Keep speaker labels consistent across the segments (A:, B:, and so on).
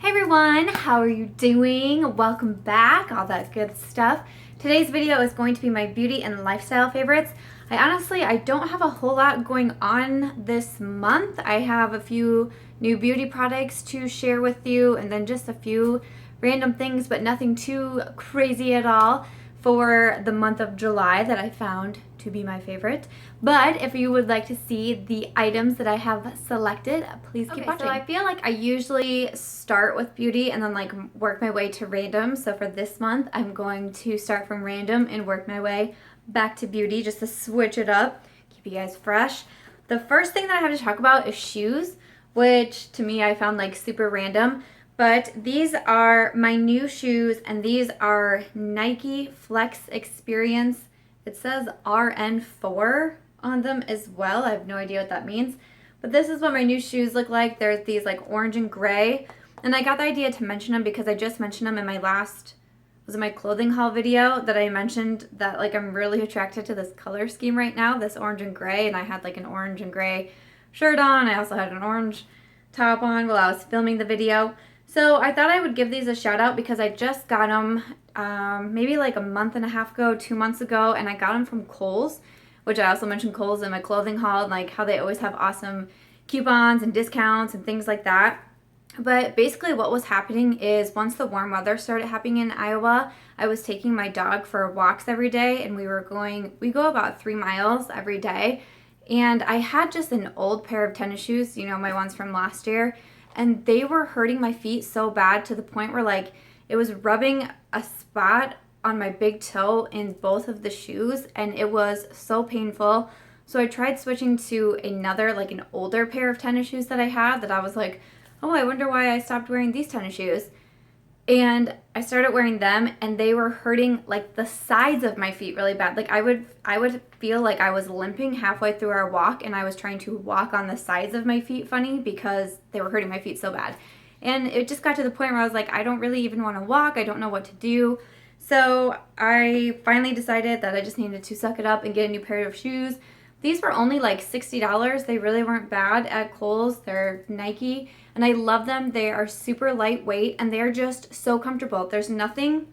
A: Hey everyone, how are you doing? Welcome back, all that good stuff. Today's video is going to be my beauty and lifestyle favorites. I don't have a whole lot going on this month. I have a few new beauty products to share with you and then just a few random things, but nothing too crazy at all for the month of July that I found to be my favorite. But if you would like to see the items that I have selected, please keep watching. So I feel like I usually start with beauty and then like work my way to random. So for this month, I'm going to start from random and work my way back to beauty just to switch it up, keep you guys fresh. The first thing that I have to talk about is shoes, which to me I found like super random. But these are my new shoes, and these are Nike Flex Experience. It says RN4 on them as well. I have no idea what that means. But this is what my new shoes look like. They're these like orange and gray. And I got the idea to mention them because I just mentioned them in my last, was it my clothing haul video that I mentioned that like I'm really attracted to this color scheme right now, this orange and gray. And I had like an orange and gray shirt on. I also had an orange top on while I was filming the video. So I thought I would give these a shout out because I just got them maybe like a month and a half ago, 2 months ago, and I got them from Kohl's, which I also mentioned Kohl's in my clothing haul, and like how they always have awesome coupons and discounts and things like that. But basically what was happening is once the warm weather started happening in Iowa, I was taking my dog for walks every day, and we go about 3 miles every day, and I had just an old pair of tennis shoes, you know, my ones from last year, and they were hurting my feet so bad to the point where like it was rubbing a spot on my big toe in both of the shoes, and it was so painful. So I tried switching to another, like an older pair of tennis shoes that I had that I was like, oh, I wonder why I stopped wearing these tennis shoes. And I started wearing them, and they were hurting like the sides of my feet really bad. Like I would feel like I was limping halfway through our walk, and I was trying to walk on the sides of my feet funny because they were hurting my feet so bad. And it just got to the point where I was like, I don't really even want to walk. I don't know what to do. So I finally decided that I just needed to suck it up and get a new pair of shoes. These were only like $60. They really weren't bad at Kohl's. They're Nike, and I love them. They are super lightweight, and they're just so comfortable. There's nothing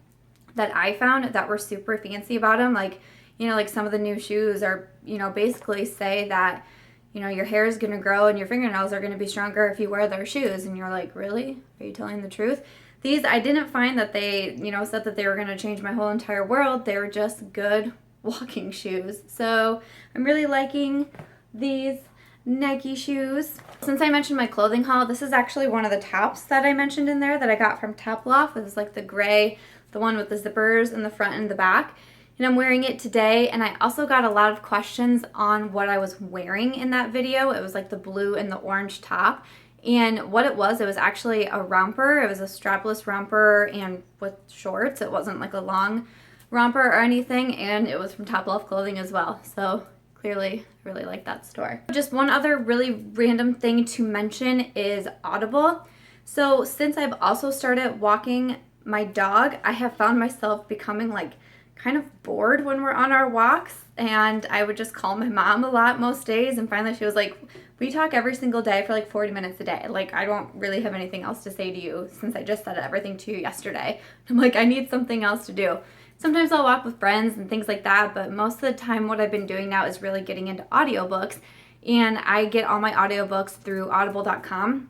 A: that I found that were super fancy about them. Like, you know, like some of the new shoes are, you know, basically say that, you know, your hair is going to grow and your fingernails are going to be stronger if you wear their shoes. And you're like, really? Are you telling the truth? These, I didn't find that they, you know, said that they were going to change my whole entire world. They were just good walking shoes. So I'm really liking these Nike shoes. Since I mentioned my clothing haul, this is actually one of the tops that I mentioned in there that I got from Top Loft. It was like the gray, the one with the zippers in the front and the back. And I'm wearing it today, and I also got a lot of questions on what I was wearing in that video. It was like the blue and the orange top. And what it was actually a romper. It was a strapless romper and with shorts. It wasn't like a long romper or anything, and it was from Top Loft Clothing as well. So clearly I really like that store. Just one other really random thing to mention is Audible. So since I've also started walking my dog, I have found myself becoming like kind of bored when we're on our walks, and I would just call my mom a lot most days, and finally she was like, we talk every single day for like 40 minutes a day. Like, I don't really have anything else to say to you since I just said everything to you yesterday. I'm like, I need something else to do. Sometimes I'll walk with friends and things like that, but most of the time what I've been doing now is really getting into audiobooks, and I get all my audiobooks through audible.com.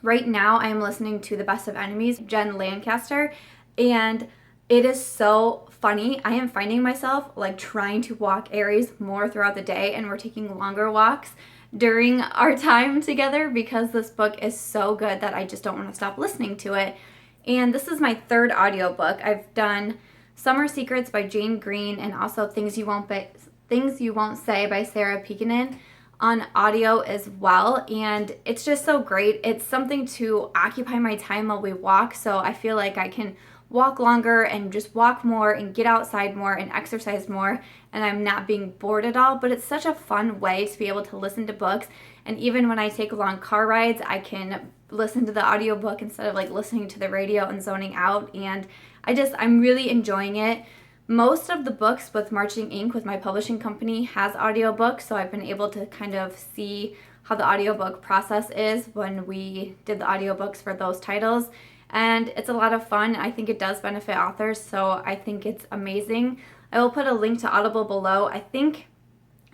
A: Right now I am listening to The Best of Enemies, Jen Lancaster, and it is so funny. I am finding myself like trying to walk Aries more throughout the day, and we're taking longer walks during our time together because this book is so good that I just don't want to stop listening to it. And this is my third audiobook. I've done Summer Secrets by Jane Green, and also Things You Won't Say by Sarah Pekinen on audio as well, and it's just so great. It's something to occupy my time while we walk, so I feel like I can walk longer and just walk more and get outside more and exercise more, and I'm not being bored at all. But it's such a fun way to be able to listen to books, and even when I take long car rides, I can listen to the audiobook instead of like listening to the radio and zoning out, and I'm really enjoying it. Most of the books with Marching Ink, with my publishing company, has audiobooks, so I've been able to kind of see how the audiobook process is when we did the audiobooks for those titles. and it's a lot of fun. I think it does benefit authors, so I think it's amazing. I will put a link to Audible below. I think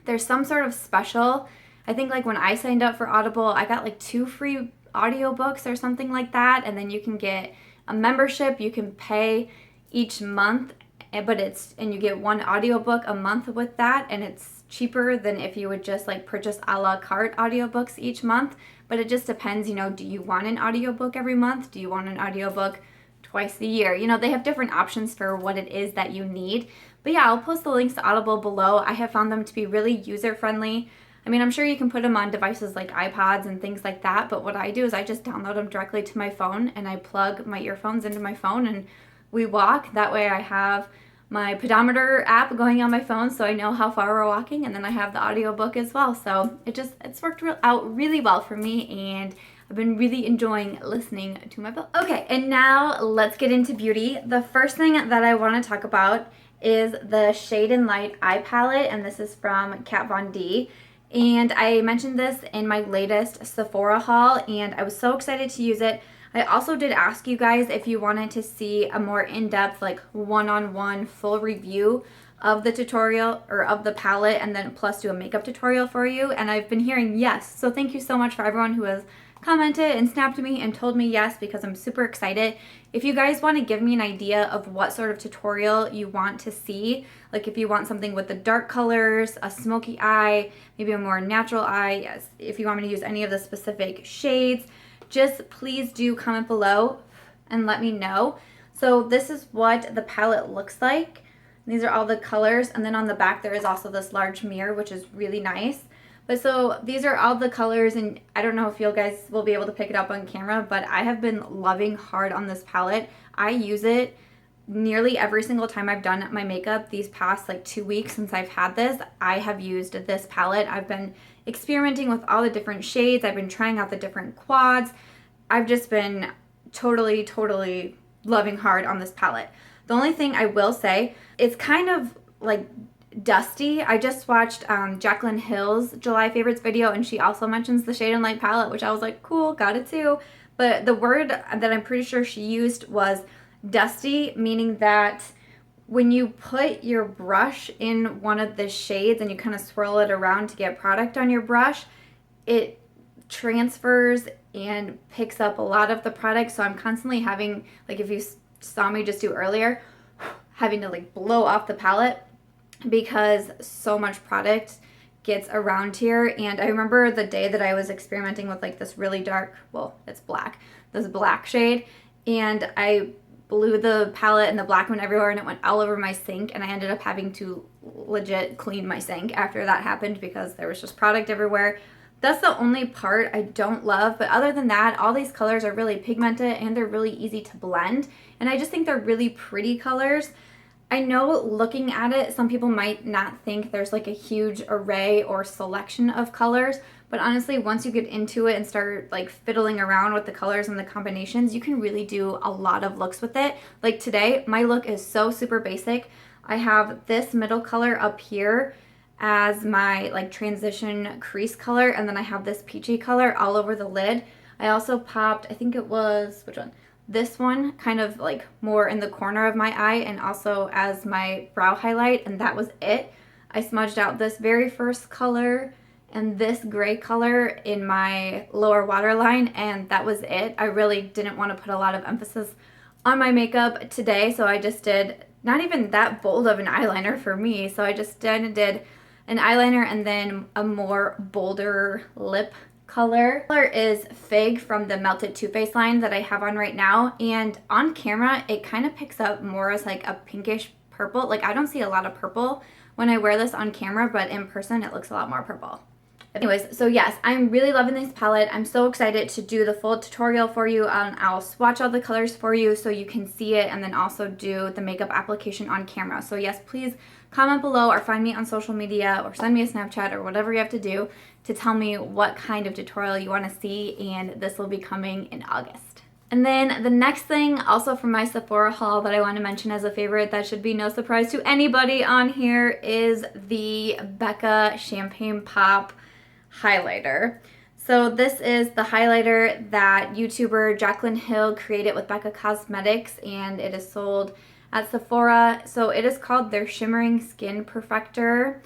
A: there's some sort of special. I think like when I signed up for Audible, I got like 2 free audiobooks or something like that, and then you can get a membership. You can pay each month, and you get 1 audiobook a month with that, and it's cheaper than if you would just like purchase a la carte audiobooks each month. But it just depends, you know, do you want an audiobook every month? Do you want an audiobook twice a year? You know, they have different options for what it is that you need. But yeah, I'll post the links to Audible below. I have found them to be really user-friendly. I mean, I'm sure you can put them on devices like iPods and things like that, but what I do is I just download them directly to my phone, and I plug my earphones into my phone, and we walk. That way I have my pedometer app going on my phone, so I know how far we're walking, and then I have the audiobook as well. So it's worked out really well for me, and I've been really enjoying listening to my book. Okay, and now let's get into beauty. The first thing that I want to talk about is the Shade and Light eye palette, and this is from Kat Von D. And I mentioned this in my latest Sephora haul, and I was so excited to use it. I also did ask you guys if you wanted to see a more in-depth, like one-on-one full review of the tutorial or of the palette, and then plus do a makeup tutorial for you. And I've been hearing yes. So thank you so much for everyone who has commented and snapped me and told me yes, because I'm super excited. If you guys want to give me an idea of what sort of tutorial you want to see, like if you want something with the dark colors, a smoky eye, maybe a more natural eye, yes, if you want me to use any of the specific shades, just please do comment below and let me know. So this is what the palette looks like. These are all the colors, and then on the back there is also this large mirror, which is really nice. But so these are all the colors, and I don't know if you guys will be able to pick it up on camera, but I have been loving hard on this palette. I use it nearly every single time I've done my makeup these past like 2 weeks since I've had this. I have used this palette. I've been experimenting with all the different shades. I've been trying out the different quads. I've just been totally loving hard on this palette. The only thing I will say, it's kind of like dusty. I just watched Jaclyn Hill's July favorites video, and she also mentions the Shade and Light palette, which I was like, cool, got it too. But the word that I'm pretty sure she used was dusty, meaning that when you put your brush in one of the shades and you kind of swirl it around to get product on your brush, it transfers and picks up a lot of the product. So I'm constantly having, like if you saw me just do earlier, having to like blow off the palette because so much product gets around here. And I remember the day that I was experimenting with like this really dark, well, it's black, this black shade, and I blew the palette and the black went everywhere, and it went all over my sink, and I ended up having to legit clean my sink after that happened because there was just product everywhere. That's the only part I don't love, but other than that, all these colors are really pigmented and they're really easy to blend, and I just think they're really pretty colors. I know looking at it, some people might not think there's like a huge array or selection of colors, but honestly, once you get into it and start like fiddling around with the colors and the combinations, you can really do a lot of looks with it. Like today, my look is so super basic. I have this middle color up here as my like transition crease color, and then I have this peachy color all over the lid. I also popped, I think it was, which one? This one kind of like more in the corner of my eye and also as my brow highlight, and that was it. I smudged out this very first color and this gray color in my lower waterline, and that was it. I really didn't want to put a lot of emphasis on my makeup today, so I just did not even that bold of an eyeliner for me. So I just did an eyeliner and then a more bolder lip color. The color is Fig from the Melted Too Faced line that I have on right now, and on camera it kind of picks up more as like a pinkish purple. Like I don't see a lot of purple when I wear this on camera, but in person it looks a lot more purple. Anyways, so yes, I'm really loving this palette. I'm so excited to do the full tutorial for you. I'll swatch all the colors for you so you can see it, and then also do the makeup application on camera. So yes, please comment below or find me on social media or send me a Snapchat or whatever you have to do to tell me what kind of tutorial you want to see, and this will be coming in August. And then the next thing, also from my Sephora haul that I want to mention as a favorite, that should be no surprise to anybody on here, is the Becca Champagne Pop highlighter. So this is the highlighter that YouTuber Jaclyn Hill created with Becca Cosmetics, and it is sold at Sephora. So it is called their Shimmering Skin Perfector,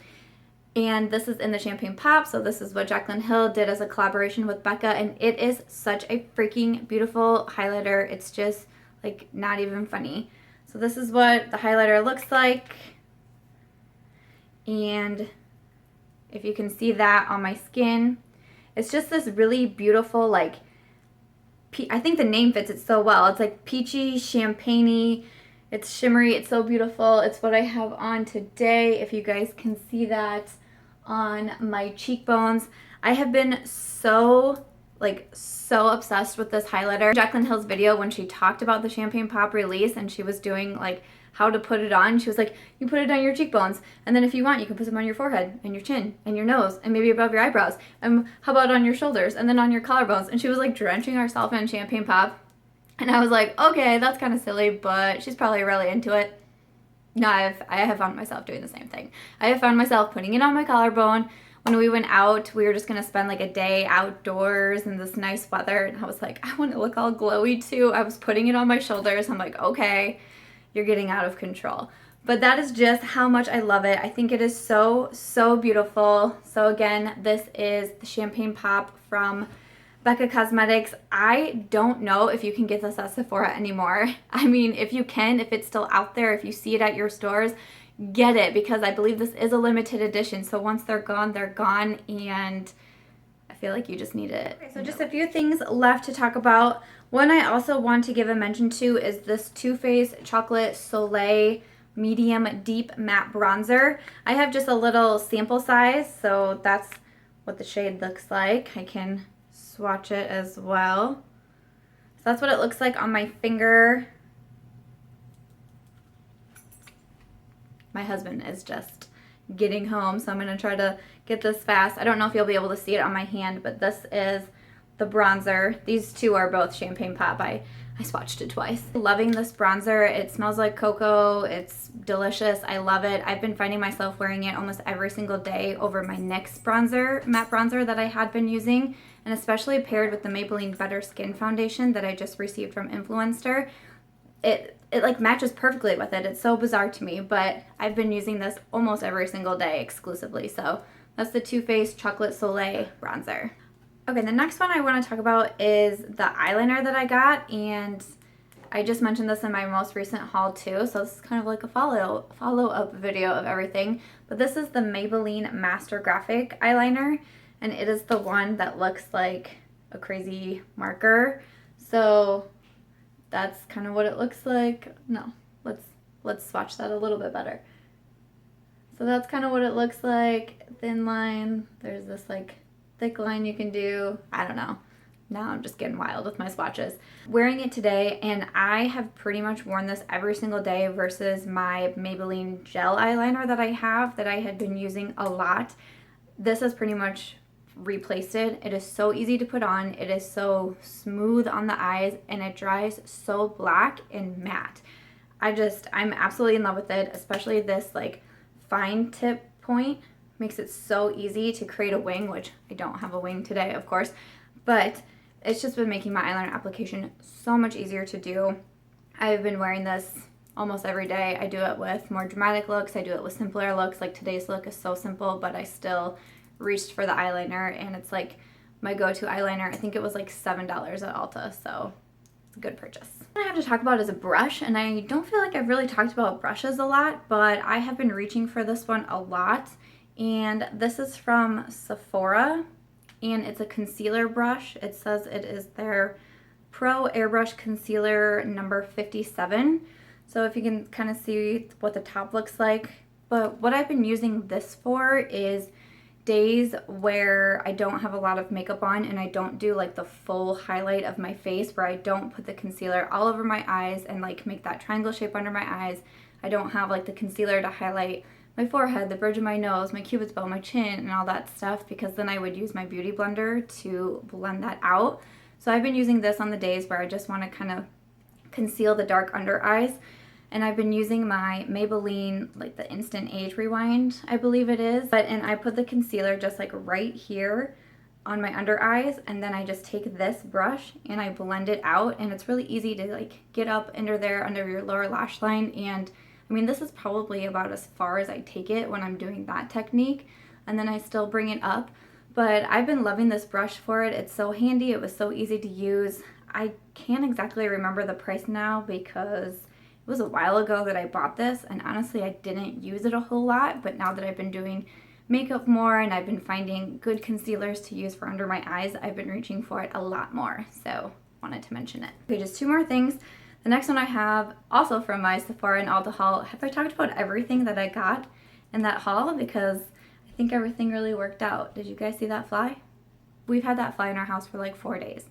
A: and this is in the Champagne Pop. So this is what Jaclyn Hill did as a collaboration with Becca, and it is such a freaking beautiful highlighter. It's just like not even funny. So this is what the highlighter looks like, and if you can see that on my skin, it's just this really beautiful, like, I think the name fits it so well. It's like peachy, champagne-y. It's shimmery. It's so beautiful. It's what I have on today, if you guys can see that on my cheekbones. I have been so obsessed with this highlighter. Jaclyn Hill's video when she talked about the Champagne Pop release and she was doing like how to put it on, she was like, you put it on your cheekbones, and then if you want, you can put them on your forehead and your chin and your nose and maybe above your eyebrows. And how about on your shoulders and then on your collarbones? And she was like drenching herself in Champagne Pop. And I was like, okay, that's kind of silly, but she's probably really into it. No, I have found myself doing the same thing. I have found myself putting it on my collarbone. When we went out, we were just going to spend like a day outdoors in this nice weather. And I was like, I want to look all glowy too. I was putting it on my shoulders. I'm like, okay, you're getting out of control. But that is just how much I love it. I think it is so, so beautiful. So again, this is the Champagne Pop from Becca Cosmetics. I don't know if you can get this at Sephora anymore. I mean, if you can, if it's still out there, if you see it at your stores, get it, because I believe this is a limited edition. So once they're gone, and I feel like you just need it. Okay, so just a few things left to talk about. One I also want to give a mention to is this Too Faced Chocolate Soleil Medium Deep Matte Bronzer. I have just a little sample size, so that's what the shade looks like. I can swatch it as well. So that's what it looks like on my finger. My husband is just getting home, so I'm going to try to get this fast. I don't know if you'll be able to see it on my hand, but this is the bronzer. These two are both Champagne Pop. I swatched it twice. Loving this bronzer. It smells like cocoa. It's delicious. I love it. I've been finding myself wearing it almost every single day over my NYX bronzer, matte bronzer that I had been using, and especially paired with the Maybelline Better Skin Foundation that I just received from Influencer. It like matches perfectly with it. It's so bizarre to me, but I've been using this almost every single day exclusively. So that's the Too Faced Chocolate Soleil bronzer. Okay, the next one I want to talk about is the eyeliner that I got, and I just mentioned this in my most recent haul too, so this is kind of like a follow-up video of everything. But this is the Maybelline Master Graphic eyeliner, and it is the one that looks like a crazy marker. So that's kind of what it looks like. No, let's swatch that a little bit better. So that's kind of what it looks like. Thin line. There's this like thick line you can do. I don't know. Now I'm just getting wild with my swatches. Wearing it today, and I have pretty much worn this every single day versus my Maybelline gel eyeliner that I have that I had been using a lot. This has pretty much replaced it. It is so easy to put on. It is so smooth on the eyes, and it dries so black and matte. I'm absolutely in love with it, especially this like fine tip point. Makes it so easy to create a wing, which I don't have a wing today, of course, but it's just been making my eyeliner application so much easier to do. I've been wearing this almost every day. I do it with more dramatic looks. I do it with simpler looks. Like today's look is so simple, but I still reached for the eyeliner, and it's like my go-to eyeliner. I think it was like $7 at Ulta, so it's a good purchase. What I have to talk about is a brush, and I don't feel like I've really talked about brushes a lot, but I have been reaching for this one a lot. And this is from Sephora, and it's a concealer brush. It says it is their Pro Airbrush Concealer number 57. So if you can kind of see what the top looks like. But what I've been using this for is days where I don't have a lot of makeup on and I don't do like the full highlight of my face, where I don't put the concealer all over my eyes and like make that triangle shape under my eyes. I don't have like the concealer to highlight my forehead, the bridge of my nose, my cupid's bow, my chin, and all that stuff, because then I would use my beauty blender to blend that out. So I've been using this on the days where I just want to kind of conceal the dark under eyes. And I've been using my Maybelline, like the Instant Age Rewind, I believe it is. And I put the concealer just like right here on my under eyes, and then I just take this brush and I blend it out, and it's really easy to like get up under there under your lower lash line. And I mean, this is probably about as far as I take it when I'm doing that technique, and then I still bring it up. But I've been loving this brush for it. It's so handy. It was so easy to use. I can't exactly remember the price now because it was a while ago that I bought this, and honestly I didn't use it a whole lot, but now that I've been doing makeup more and I've been finding good concealers to use for under my eyes, I've been reaching for it a lot more, so wanted to mention it. Okay, just 2 more things. The next one I have also from my Sephora and Ulta haul. Have I talked about everything that I got in that haul? Because I think everything really worked out. Did you guys see that fly? We've had that fly in our house for like 4 days.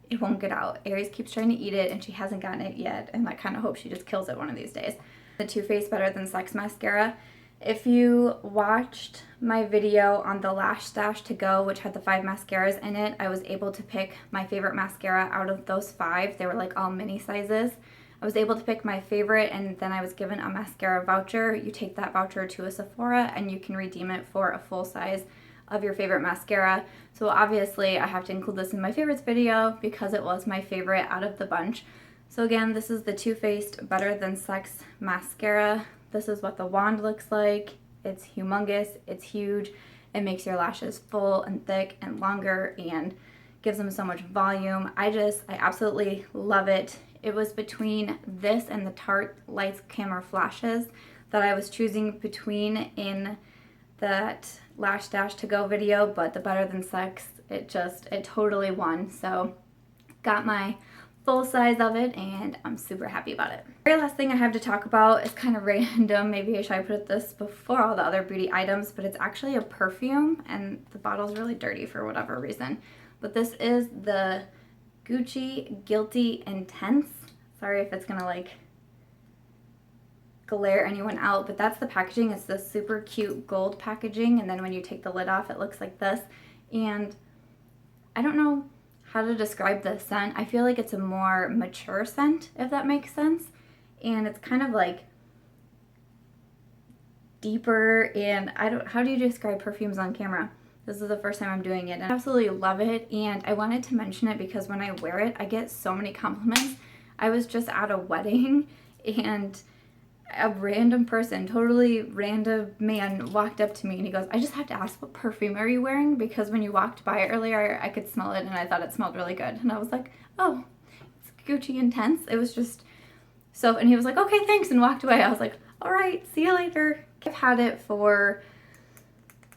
A: It won't get out. Aries keeps trying to eat it and she hasn't gotten it yet, and I kind of hope she just kills it one of these days. The Too Faced Better Than Sex mascara. If you watched my video on the Lash Stash to Go, which had the 5 mascaras in it, I was able to pick my favorite mascara out of those 5. They were like all mini sizes. I was able to pick my favorite, and then I was given a mascara voucher. You take that voucher to a Sephora and you can redeem it for a full size of your favorite mascara. So obviously I have to include this in my favorites video because it was my favorite out of the bunch. So again, this is the Too Faced Better Than Sex mascara. This is what the wand looks like. It's humongous, it's huge. It makes your lashes full and thick and longer and gives them so much volume. I absolutely love it. It was between this and the Tarte Lights Camera Flashes that I was choosing between in that Lash Dash to Go video, but the Better Than Sex, it totally won. So got my full size of it and I'm super happy about it. The very last thing I have to talk about is kind of random. Maybe I should put this before all the other beauty items, but it's actually a perfume and the bottle's really dirty for whatever reason. But this is the Gucci Guilty Intense. Sorry if it's gonna like glare anyone out, but that's the packaging. It's this super cute gold packaging, and then when you take the lid off it looks like this. And I don't know how to describe this scent. I feel like it's a more mature scent, if that makes sense. And it's kind of like deeper, and how do you describe perfumes on camera? This is the first time I'm doing it and I absolutely love it, and I wanted to mention it because when I wear it I get so many compliments. I was just at a wedding and a random person, totally random man, walked up to me and he goes, "I just have to ask, what perfume are you wearing? Because when you walked by earlier, I could smell it and I thought it smelled really good." And I was like, "Oh, it's Gucci Intense." It was just so, and he was like, "Okay, thanks," and walked away. I was like, "All right, see you later." I've had it for,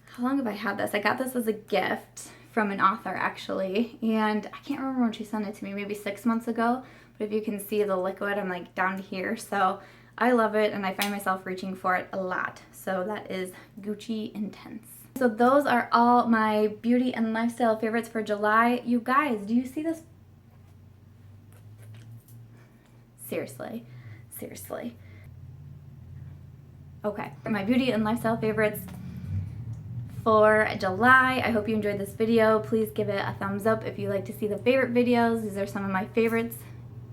A: how long have I had this? I got this as a gift from an author actually, and I can't remember when she sent it to me, maybe 6 months ago. But if you can see the liquid, I'm like down here. So I love it and I find myself reaching for it a lot. So that is Gucci Intense. So those are all my beauty and lifestyle favorites for July. You guys, do you see this? Seriously. Okay, my beauty and lifestyle favorites for July. I hope you enjoyed this video. Please give it a thumbs up if you like to see the favorite videos. These are some of my favorites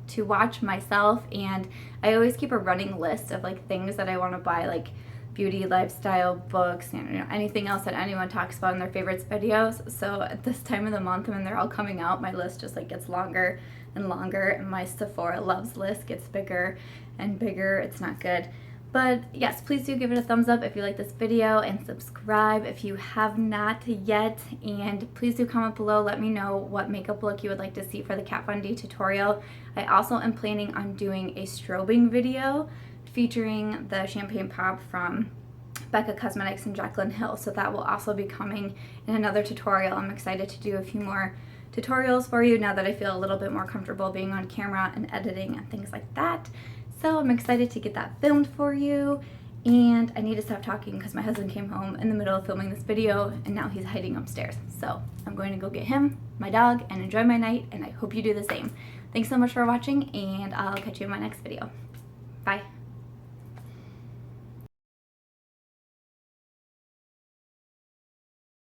A: to watch myself, and I always keep a running list of like things that I want to buy, like beauty, lifestyle, books, and anything else that anyone talks about in their favorites videos. So at this time of the month when they're all coming out, my list just like gets longer and longer, and my Sephora loves list gets bigger and bigger. It's not good. But yes, please do give it a thumbs up if you like this video, and subscribe if you have not yet. And please do comment below, let me know what makeup look you would like to see for the Kat Von D tutorial. I also am planning on doing a strobing video featuring the Champagne Pop from Becca Cosmetics and Jaclyn Hill. So that will also be coming in another tutorial. I'm excited to do a few more tutorials for you now that I feel a little bit more comfortable being on camera and editing and things like that. So I'm excited to get that filmed for you, and I need to stop talking because my husband came home in the middle of filming this video and now he's hiding upstairs. So I'm going to go get him, my dog, and enjoy my night, and I hope you do the same. Thanks so much for watching, and I'll catch you in my next video. Bye.